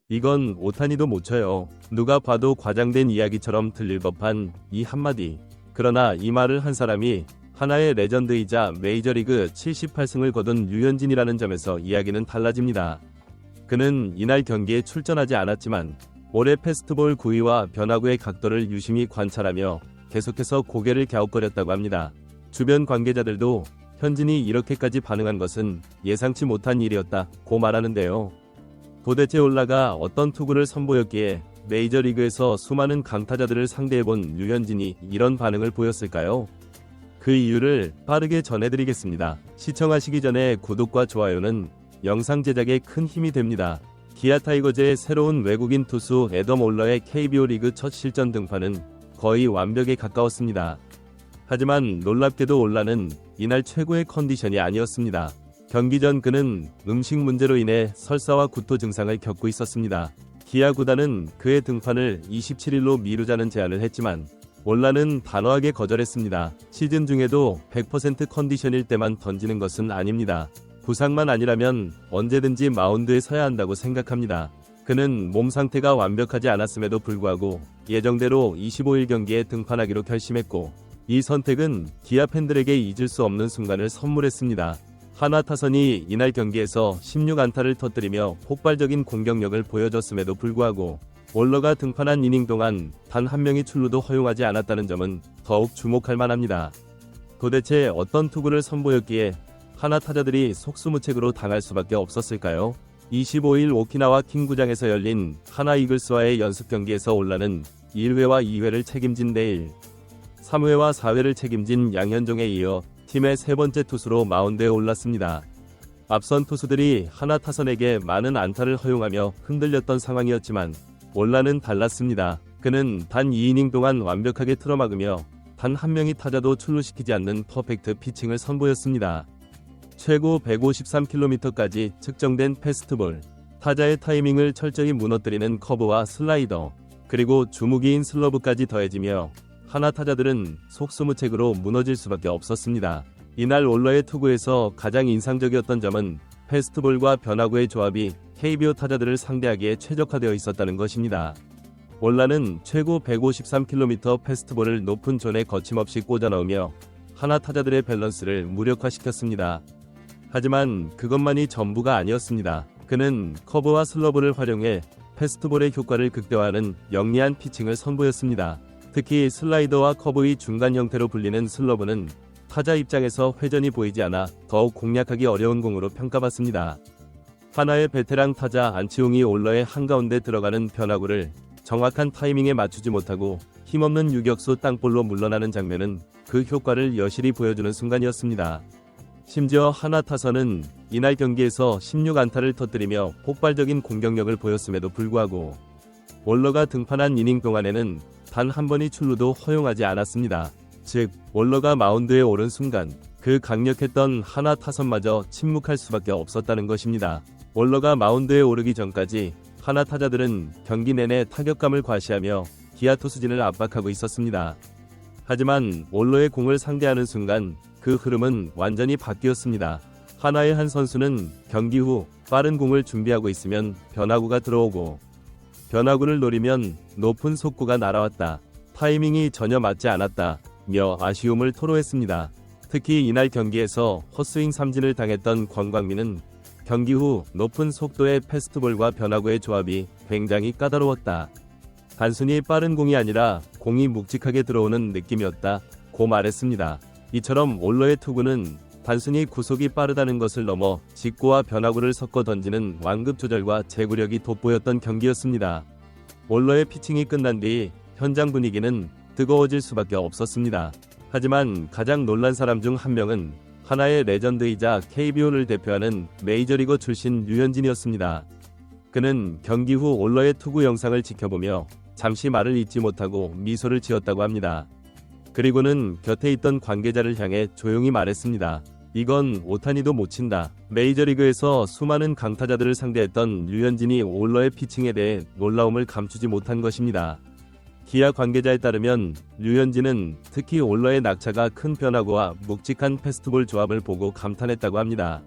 이건 오타니도 못 쳐요. 누가 봐도 과장된 이야기처럼 들릴 법한 이 한마디. 그러나 이 말을 한 사람이 하나의 레전드이자 메이저리그 78승을 거둔 류현진이라는 점에서 이야기는 달라집니다. 그는 이날 경기에 출전하지 않았지만 올해 패스트볼 구위와 변화구의 각도를 유심히 관찰하며 계속해서 고개를 갸웃거렸다고 합니다. 주변 관계자들도 현진이 이렇게까지 반응한 것은 예상치 못한 일이었다고 말하는데요. 도대체 올라가 어떤 투구를 선보였기에 메이저리그에서 수많은 강타자들을 상대해본 류현진이 이런 반응을 보였을까요? 그 이유를 빠르게 전해드리겠습니다. 시청하시기 전에 구독과 좋아요는 영상 제작에 큰 힘이 됩니다. 기아 타이거즈의 새로운 외국인 투수 애덤 올러의 KBO 리그 첫 실전 등판은 거의 완벽에 가까웠습니다. 하지만 놀랍게도 올라는 이날 최고의 컨디션이 아니었습니다. 경기 전 그는 음식 문제로 인해 설사와 구토 증상을 겪고 있었습니다. 기아 구단은 그의 등판을 27일로 미루자는 제안을 했지만 올라는 단호하게 거절했습니다. 시즌 중에도 100% 컨디션일 때만 던지는 것은 아닙니다. 부상만 아니라면 언제든지 마운드에 서야 한다고 생각합니다. 그는 몸 상태가 완벽하지 않았음에도 불구하고 예정대로 25일 경기에 등판하기로 결심했고, 이 선택은 기아 팬들에게 잊을 수 없는 순간을 선물했습니다. 하나 타선이 이날 경기에서 16안타를 터뜨리며 폭발적인 공격력을 보여줬음에도 불구하고 올러가 등판한 이닝 동안 단 한 명의 출루도 허용하지 않았다는 점은 더욱 주목할 만합니다. 도대체 어떤 투구를 선보였기에 하나 타자들이 속수무책으로 당할 수밖에 없었을까요? 25일 오키나와 킹구장에서 열린 하나 이글스와의 연습 경기에서 올라는 1회와 2회를 책임진 내일, 3회와 4회를 책임진 양현종에 이어 팀의 세 번째 투수로 마운드에 올랐습니다. 앞선 투수들이 하나 타선에게 많은 안타를 허용하며 흔들렸던 상황이었지만 올라는 달랐습니다. 그는 단 2이닝 동안 완벽하게 틀어막으며 단 한 명의 타자도 출루시키지 않는 퍼펙트 피칭을 선보였습니다. 최고 153km까지 측정된 패스트볼, 타자의 타이밍을 철저히 무너뜨리는 커브와 슬라이더, 그리고 주무기인 슬러브까지 더해지며 하나 타자들은 속수무책으로 무너질 수밖에 없었습니다. 이날 올러의 투구에서 가장 인상적이었던 점은 패스트볼과 변화구의 조합이 KBO 타자들을 상대하기에 최적화되어 있었다는 것입니다. 올라는 최고 153km 패스트볼을 높은 존에 거침없이 꽂아 넣으며 하나 타자들의 밸런스를 무력화시켰습니다. 하지만 그것만이 전부가 아니었습니다. 그는 커브와 슬러브를 활용해 패스트볼의 효과를 극대화하는 영리한 피칭을 선보였습니다. 특히 슬라이더와 커브의 중간 형태로 불리는 슬러브는 타자 입장에서 회전이 보이지 않아 더욱 공략하기 어려운 공으로 평가받습니다. 하나의 베테랑 타자 안치홍이 올러의 한가운데 들어가는 변화구를 정확한 타이밍에 맞추지 못하고 힘없는 유격수 땅볼로 물러나는 장면은 그 효과를 여실히 보여주는 순간이었습니다. 심지어 하나 타선은 이날 경기에서 16안타를 터뜨리며 폭발적인 공격력을 보였음에도 불구하고 올러가 등판한 이닝 동안에는 단 한 번의 출루도 허용하지 않았습니다. 즉, 올러가 마운드에 오른 순간 그 강력했던 하나 타선마저 침묵할 수밖에 없었다는 것입니다. 올러가 마운드에 오르기 전까지 하나 타자들은 경기 내내 타격감을 과시하며 기아 투수진을 압박하고 있었습니다. 하지만 올러의 공을 상대하는 순간 그 흐름은 완전히 바뀌었습니다. 하나의 한 선수는 경기 후 빠른 공을 준비하고 있으면 변화구가 들어오고, 변화구를 노리면 높은 속구가 날아왔다, 타이밍이 전혀 맞지 않았다며 아쉬움을 토로했습니다. 특히 이날 경기에서 헛스윙 삼진을 당했던 권광민은 경기 후 높은 속도의 패스트볼과 변화구의 조합이 굉장히 까다로웠다, 단순히 빠른 공이 아니라 공이 묵직하게 들어오는 느낌이었다고 말했습니다. 이처럼 올러의 투구는 단순히 구속이 빠르다는 것을 넘어 직구와 변화구를 섞어 던지는 완급 조절과 제구력이 돋보였던 경기였습니다. 올러의 피칭이 끝난 뒤 현장 분위기는 뜨거워질 수밖에 없었습니다. 하지만 가장 놀란 사람 중 한 명은 하나의 레전드이자 KBO를 대표하는 메이저리거 출신 류현진이었습니다. 그는 경기 후 올러의 투구 영상을 지켜보며 잠시 말을 잇지 못하고 미소를 지었다고 합니다. 그리고는 곁에 있던 관계자를 향해 조용히 말했습니다. 이건 오타니도 못 친다. 메이저리그에서 수많은 강타자들을 상대했던 류현진이 올러의 피칭에 대해 놀라움을 감추지 못한 것입니다. 기아 관계자에 따르면 류현진은 특히 올러의 낙차가 큰 변화구와 묵직한 패스트볼 조합을 보고 감탄했다고 합니다.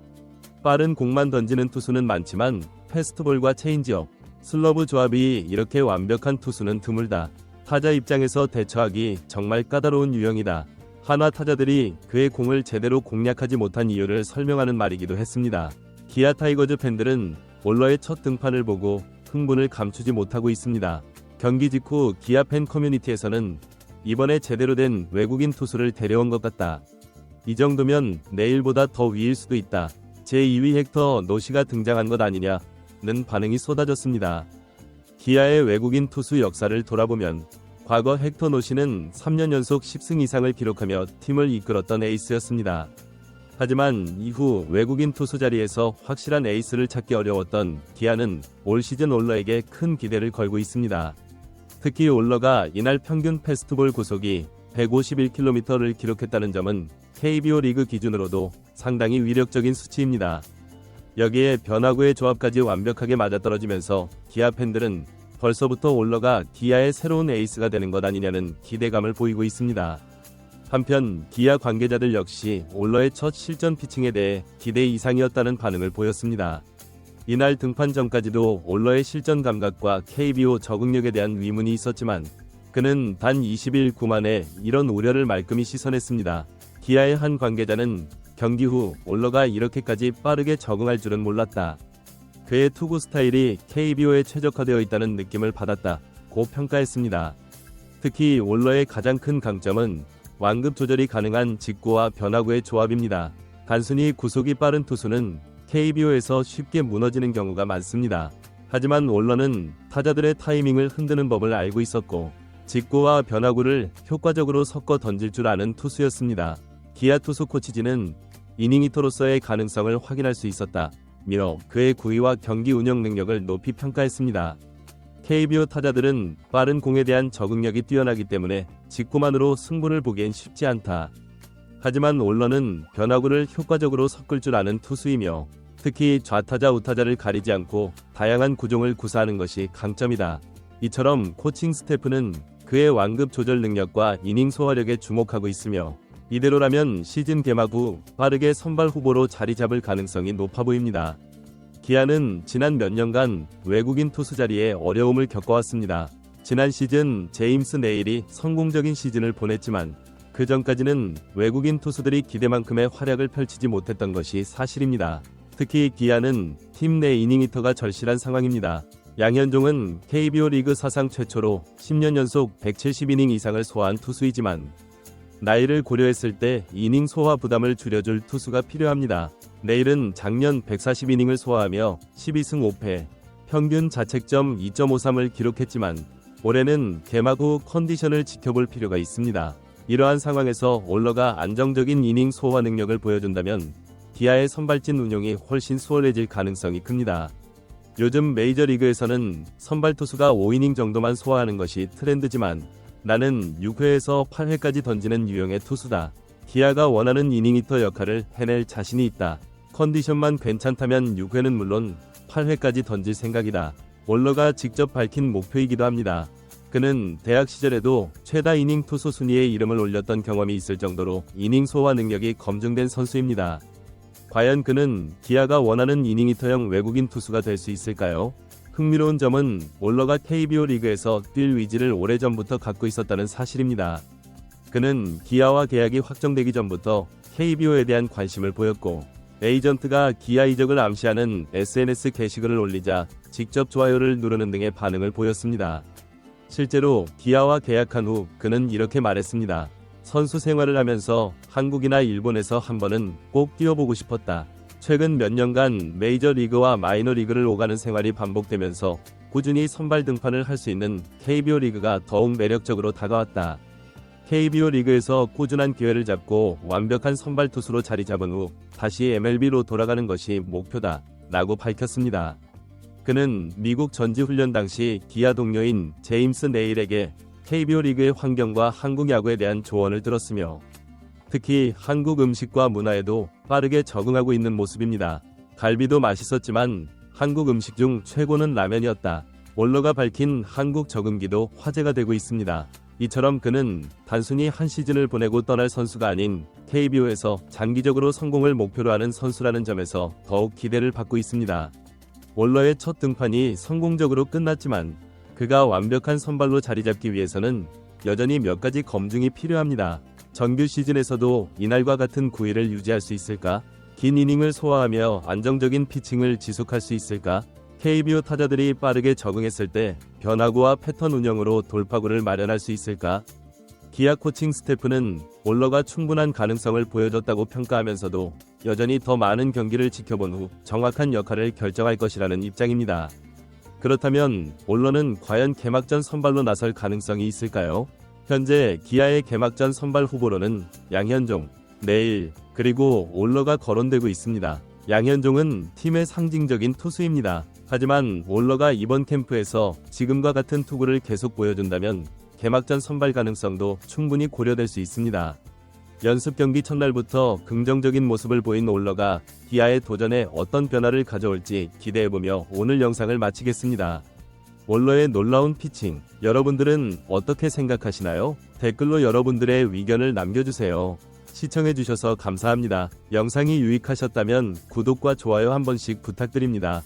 빠른 공만 던지는 투수는 많지만 패스트볼과 체인지업, 슬러브 조합이 이렇게 완벽한 투수는 드물다. 타자 입장에서 대처하기 정말 까다로운 유형이다. 한화 타자들이 그의 공을 제대로 공략하지 못한 이유를 설명하는 말이기도 했습니다. 기아 타이거즈 팬들은 올러의 첫 등판을 보고 흥분을 감추지 못하고 있습니다. 경기 직후 기아 팬 커뮤니티에서는 이번에 제대로 된 외국인 투수를 데려온 것 같다. 이 정도면 내일보다 더 위일 수도 있다. 제2위 헥터 노시가 등장한 것 아니냐는 반응이 쏟아졌습니다. 기아의 외국인 투수 역사를 돌아보면 과거 헥터 노시는 3년 연속 10승 이상을 기록하며 팀을 이끌었던 에이스였습니다. 하지만 이후 외국인 투수 자리에서 확실한 에이스를 찾기 어려웠던 기아는 올 시즌 올러에게 큰 기대를 걸고 있습니다. 특히 올러가 이날 평균 패스트볼 구속이 151km를 기록했다는 점은 KBO 리그 기준으로도 상당히 위력적인 수치입니다. 여기에 변화구의 조합까지 완벽하게 맞아떨어지면서 기아 팬들은 벌써부터 올러가 기아의 새로운 에이스가 되는 것 아니냐는 기대감을 보이고 있습니다. 한편 기아 관계자들 역시 올러의 첫 실전 피칭에 대해 기대 이상이었다는 반응을 보였습니다. 이날 등판 전까지도 올러의 실전 감각과 KBO 적응력에 대한 의문이 있었지만 그는 단 20일 9만에 이런 우려를 말끔히 씻어냈습니다. 기아의 한 관계자는 경기 후 올러가 이렇게까지 빠르게 적응할 줄은 몰랐다. 그의 투구 스타일이 KBO에 최적화되어 있다는 느낌을 받았다고 평가했습니다. 특히 올러의 가장 큰 강점은 완급 조절이 가능한 직구와 변화구의 조합입니다. 단순히 구속이 빠른 투수는 KBO에서 쉽게 무너지는 경우가 많습니다. 하지만 올러는 타자들의 타이밍을 흔드는 법을 알고 있었고 직구와 변화구를 효과적으로 섞어 던질 줄 아는 투수였습니다. 기아 투수 코치진은 이닝 히터로서의 가능성을 확인할 수 있었다며 그의 구위와 경기 운영 능력을 높이 평가했습니다. KBO 타자들은 빠른 공에 대한 적응력이 뛰어나기 때문에 직구만으로 승부를 보기엔 쉽지 않다. 하지만 올러는 변화구를 효과적으로 섞을 줄 아는 투수이며 특히 좌타자 우타자를 가리지 않고 다양한 구종을 구사하는 것이 강점이다. 이처럼 코칭 스태프는 그의 완급 조절 능력과 이닝 소화력에 주목하고 있으며 이대로라면 시즌 개막 후 빠르게 선발 후보로 자리 잡을 가능성이 높아 보입니다. 기아는 지난 몇 년간 외국인 투수 자리에 어려움을 겪어왔습니다. 지난 시즌 제임스 네일이 성공적인 시즌을 보냈지만 그 전까지는 외국인 투수들이 기대만큼의 활약을 펼치지 못했던 것이 사실입니다. 특히 기아는 팀 내 이닝 히터가 절실한 상황입니다. 양현종은 KBO 리그 사상 최초로 10년 연속 170이닝 이상을 소화한 투수이지만 나이를 고려했을 때 이닝 소화 부담을 줄여줄 투수가 필요합니다. 내일은 작년 140이닝을 소화하며 12승 5패, 평균 자책점 2.53을 기록했지만 올해는 개막 후 컨디션을 지켜볼 필요가 있습니다. 이러한 상황에서 올러가 안정적인 이닝 소화 능력을 보여준다면 기아의 선발진 운용이 훨씬 수월해질 가능성이 큽니다. 요즘 메이저리그에서는 선발 투수가 5이닝 정도만 소화하는 것이 트렌드지만 나는 6회에서 8회까지 던지는 유형의 투수다. 기아가 원하는 이닝 히터 역할을 해낼 자신이 있다. 컨디션만 괜찮다면 6회는 물론 8회까지 던질 생각이다. 올러가 직접 밝힌 목표이기도 합니다. 그는 대학 시절에도 최다 이닝 투수 순위에 이름을 올렸던 경험이 있을 정도로 이닝 소화 능력이 검증된 선수입니다. 과연 그는 기아가 원하는 이닝 히터형 외국인 투수가 될 수 있을까요? 흥미로운 점은 올러가 KBO 리그에서 뛸 의지를 오래전부터 갖고 있었다는 사실입니다. 그는 기아와 계약이 확정되기 전부터 KBO에 대한 관심을 보였고 에이전트가 기아 이적을 암시하는 SNS 게시글을 올리자 직접 좋아요를 누르는 등의 반응을 보였습니다. 실제로 기아와 계약한 후 그는 이렇게 말했습니다. 선수 생활을 하면서 한국이나 일본에서 한 번은 꼭 뛰어보고 싶었다. 최근 몇 년간 메이저리그와 마이너리그를 오가는 생활이 반복되면서 꾸준히 선발 등판을 할 수 있는 KBO 리그가 더욱 매력적으로 다가왔다. KBO 리그에서 꾸준한 기회를 잡고 완벽한 선발 투수로 자리 잡은 후 다시 MLB로 돌아가는 것이 목표다 라고 밝혔습니다. 그는 미국 전지훈련 당시 기아 동료인 제임스 네일에게 KBO 리그의 환경과 한국 야구에 대한 조언을 들었으며 특히 한국 음식과 문화에도 빠르게 적응하고 있는 모습입니다. 갈비도 맛있었지만 한국 음식 중 최고는 라면이었다. 올러가 밝힌 한국 적응기도 화제가 되고 있습니다. 이처럼 그는 단순히 한 시즌을 보내고 떠날 선수가 아닌 KBO에서 장기적으로 성공을 목표로 하는 선수라는 점에서 더욱 기대를 받고 있습니다. 올러의 첫 등판이 성공적으로 끝났지만 그가 완벽한 선발로 자리잡기 위해서는 여전히 몇 가지 검증이 필요합니다. 정규 시즌에서도 이날과 같은 구위를 유지할 수 있을까? 긴 이닝을 소화하며 안정적인 피칭을 지속할 수 있을까? KBO 타자들이 빠르게 적응했을 때 변화구와 패턴 운영으로 돌파구를 마련할 수 있을까? 기아 코칭 스태프는 올러가 충분한 가능성을 보여줬다고 평가하면서도 여전히 더 많은 경기를 지켜본 후 정확한 역할을 결정할 것이라는 입장입니다. 그렇다면 올러는 과연 개막전 선발로 나설 가능성이 있을까요? 현재 기아의 개막전 선발 후보로는 양현종, 내일, 그리고 올러가 거론되고 있습니다. 양현종은 팀의 상징적인 투수입니다. 하지만 올러가 이번 캠프에서 지금과 같은 투구를 계속 보여준다면 개막전 선발 가능성도 충분히 고려될 수 있습니다. 연습 경기 첫날부터 긍정적인 모습을 보인 올러가 기아의 도전에 어떤 변화를 가져올지 기대해보며 오늘 영상을 마치겠습니다. 올러의 놀라운 피칭, 여러분들은 어떻게 생각하시나요? 댓글로 여러분들의 의견을 남겨주세요. 시청해주셔서 감사합니다. 영상이 유익하셨다면 구독과 좋아요 한 번씩 부탁드립니다.